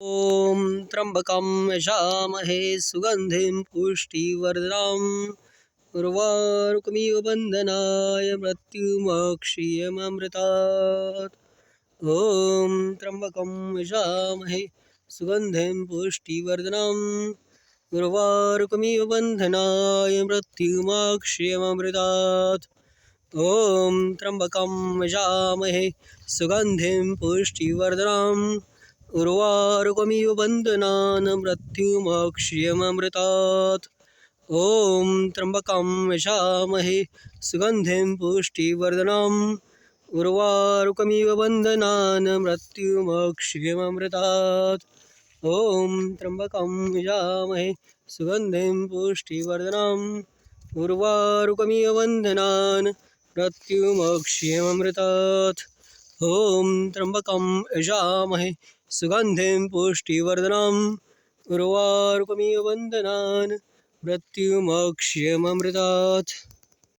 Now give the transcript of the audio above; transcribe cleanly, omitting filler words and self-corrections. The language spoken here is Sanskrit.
ॐ त्र्यम्बकं यजामहे सुगन्धिं पुष्टिवर्धनम् उर्वारुकमिव बन्धनाय मृत्युमोक्षीयमामृतात्। ॐ त्र्यम्बकं यजामहे सुगन्धिं पुष्टिवर्धनम् उर्वारुकमिव बन्धनाय मृत्युमोक्षीयमामृतात्। ॐ त्र्यम्बकं यजामहे सुगन्धिं पुष्टिवर्धनम् उर्वारुकमिव बन्धनान् मृत्युमोक्षीयमामृतात्। ॐ त्र्यम्बकं यजामहे सुगन्धिं पुष्टिवर्धनम् उर्वारुकमिव बन्धनान् मृत्युमोक्षीयमामृतात्। ॐ त्र्यम्बकं यजामहे सुगन्धिं पुष्टिवर्धनम् उर्वारुकमिव बन्धनान् मृत्युमोक्षीयमामृतात्। ॐ त्र्यम्बकं यजामहे सुगन्धिं पुष्टिवर्धनम् उर्वारुकमिव बन्धनान् मृत्युमोक्षीयमामृतात्।